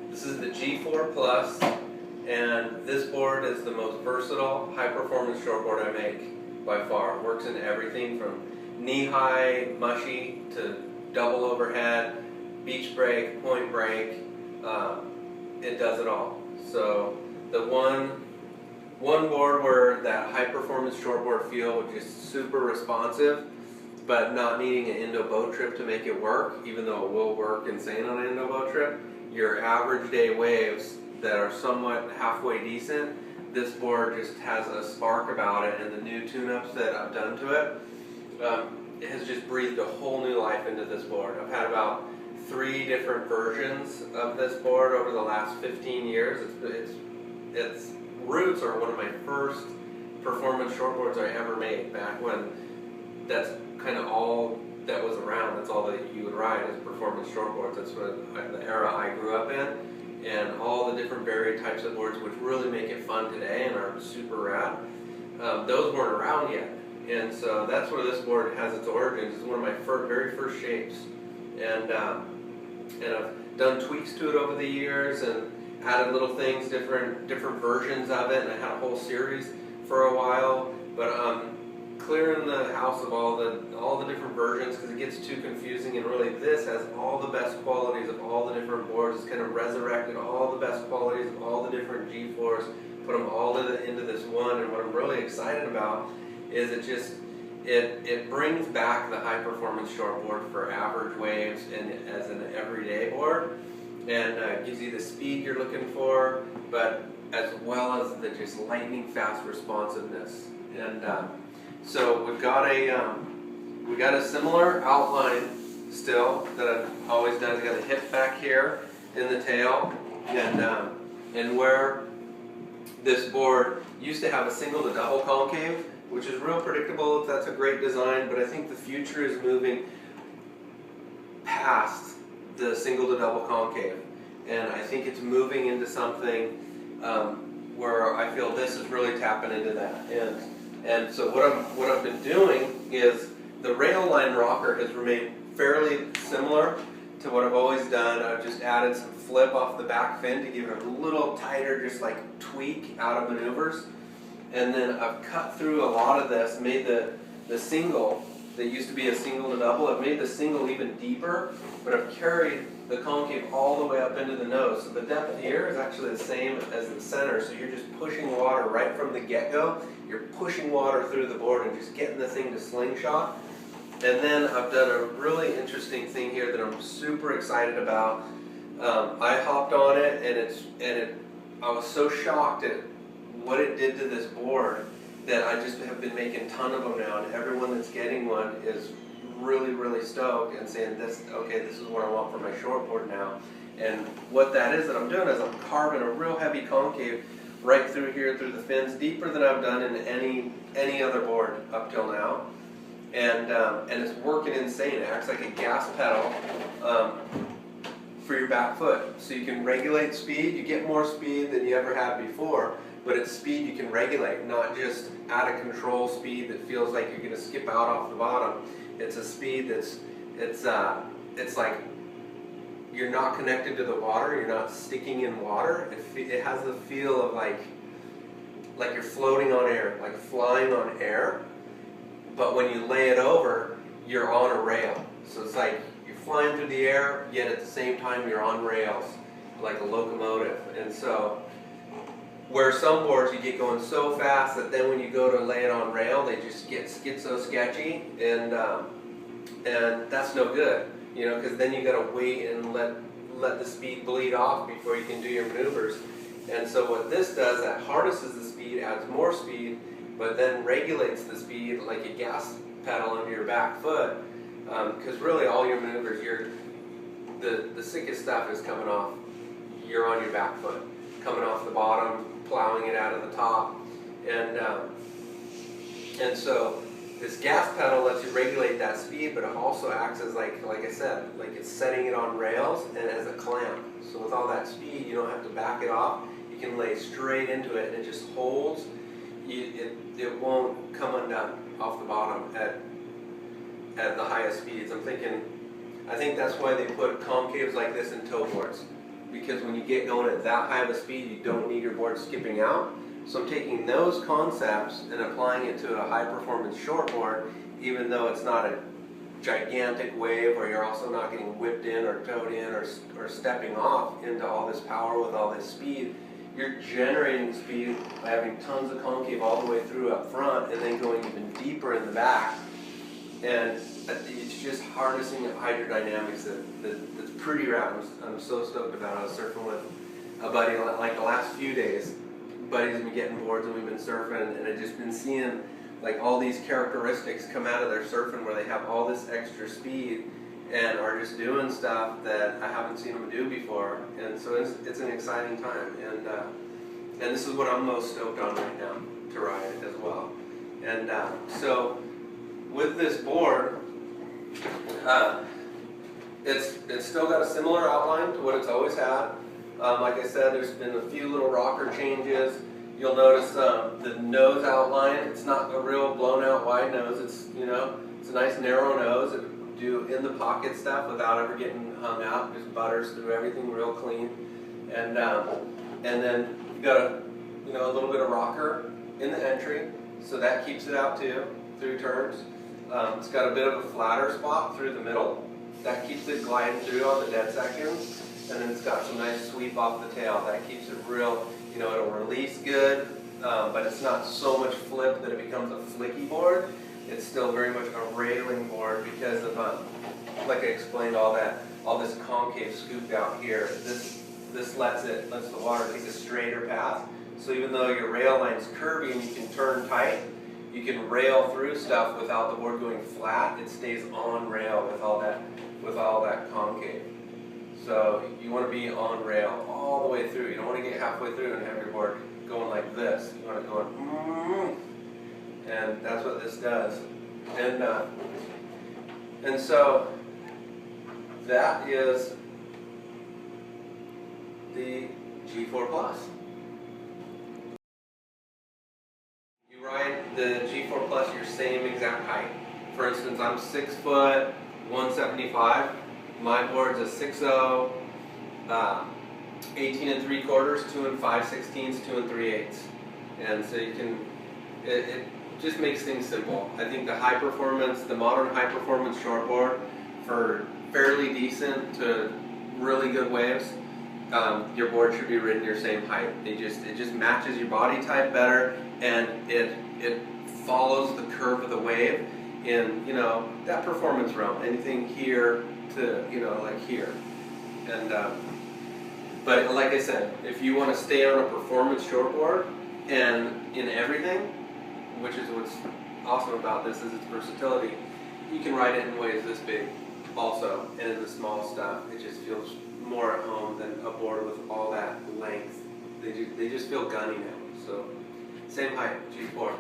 This is the G4 Plus, and this board is the most versatile, high-performance shortboard I make by far. It works in everything from knee-high mushy to double overhead, beach break, point break. It does it all. So the one board where that high-performance shortboard feel, which is super responsive, but not needing an Indo boat trip to make it work, even though it will work insane on an Indo boat trip. Your average day waves that are somewhat halfway decent, this board just has a spark about it, and the new tune-ups that I've done to it, it has just breathed a whole new life into this board. I've had about 3 different versions of this board over the last 15 years. Its roots are one of my first performance shortboards I ever made, back when that's kind of all that was around. That's all that you would ride is performance shortboards. That's the era I grew up in, and all the different varied types of boards which really make it fun today and are super rad. Those weren't around yet, and so that's where this board has its origins. It's one of my very first shapes, and I've done tweaks to it over the years and added little things, different versions of it, and I had a whole series for a while. But clearing the house of all the different versions, because it gets too confusing, and really this has all the best qualities of all the different boards. It's kind of resurrected all the best qualities of all the different G4s, put them all into this one. And what I'm really excited about is it brings back the high performance shortboard for average waves and as an everyday board, and gives you the speed you're looking for, but as well as the just lightning fast responsiveness. And so we've got a similar outline still that I've always done. I've got a hip back here in the tail, and where this board used to have a single to double concave, which is real predictable. That's a great design, but I think the future is moving past the single to double concave, and I think it's moving into something where I feel this is really tapping into that. And so what I've been doing is the rail line rocker has remained fairly similar to what I've always done. I've just added some flip off the back fin to give it a little tighter, just like tweak out of maneuvers. And then I've cut through a lot of this, made the single that used to be a single to double, I've made the single even deeper, but I've carried the concave all the way up into the nose. So the depth here is actually the same as the center, so you're just pushing water right from the get-go. You're pushing water through the board and just getting the thing to slingshot. And then I've done a really interesting thing here that I'm super excited about. I hopped on it, and I was so shocked at what it did to this board that I just have been making a ton of them now, and everyone that's getting one is really stoked and saying, this is what I want for my shortboard now. And what that is that I'm doing is I'm carving a real heavy concave right through here, through the fins, deeper than I've done in any other board up till now. And it's working insane. It acts like a gas pedal for your back foot. So you can regulate speed. You get more speed than you ever had before, but it's speed you can regulate, not just out of control speed that feels like you're going to skip out off the bottom. It's a speed it's like you're not connected to the water, you're not sticking in water. It has the feel of like you're floating on air, like flying on air, but when you lay it over, you're on a rail. So it's like you're flying through the air, yet at the same time you're on rails, like a locomotive. And so where some boards you get going so fast that then when you go to lay it on rail, they just get so sketchy, and that's no good, because then you got to wait and let the speed bleed off before you can do your maneuvers. And so what this does, that harnesses the speed, adds more speed, but then regulates the speed like a gas pedal under your back foot, because really all your maneuvers, the sickest stuff is coming off. You're on your back foot, coming off the bottom, plowing it out of the top, and so this gas pedal lets you regulate that speed, but it also acts as like I said, like it's setting it on rails and as a clamp. So with all that speed, you don't have to back it off. You can lay straight into it, and it just holds. It won't come undone off the bottom at the highest speeds. I think that's why they put concaves like this in tow boards, because because when you get going at that high of a speed, you don't need your board skipping out. So I'm taking those concepts and applying it to a high performance shortboard, even though it's not a gigantic wave where you're also not getting whipped in or towed in or stepping off into all this power with all this speed. You're generating speed by having tons of concave all the way through up front and then going even deeper in the back. And it's just harnessing hydrodynamics that's pretty rad. I'm so stoked about it. I was surfing with a buddy like the last few days. Buddies have been getting boards and we've been surfing, and I've just been seeing like all these characteristics come out of their surfing where they have all this extra speed and are just doing stuff that I haven't seen them do before. And so it's an exciting time, and this is what I'm most stoked on right now to ride as well. And so with this board, it's still got a similar outline to what it's always had. Like I said, there's been a few little rocker changes. You'll notice the nose outline. It's not a real blown out wide nose. It's it's a nice narrow nose. It will do in the pocket stuff without ever getting hung out. Just butters through everything real clean. And then you got a little bit of rocker in the entry, so that keeps it out too through turns. It's got a bit of a flatter spot through the middle. That keeps it gliding through on the dead seconds. And then it's got some nice sweep off the tail. That keeps it real, it'll release good, but it's not so much flip that it becomes a flicky board. It's still very much a railing board because of, like I explained, all this concave scooped out here. This lets the water take a straighter path. So even though your rail line's curvy and you can turn tight, you can rail through stuff without the board going flat. It stays on rail with all that concave. So you want to be on rail all the way through. You don't want to get halfway through and have your board going like this. You want it going, and that's what this does. And so that is the G4 Plus. You ride the G4 Plus your same exact height. For instance, I'm 6 foot, 175. My board's a 6.0, 18 3/4, 2 5/16, 2 3/8. And so you can, it just makes things simple. I think the modern high performance shortboard for fairly decent to really good waves, your board should be ridden your same height. It just matches your body type better, and it follows the curve of the wave in that performance realm. Anything here to like here, and but like I said, if you want to stay on a performance shortboard and in everything, which is what's awesome about this is its versatility, you can ride it in waves this big also, and in the small stuff it just feels more at home than a board with all that length. They just feel gunny now. So same height, G4.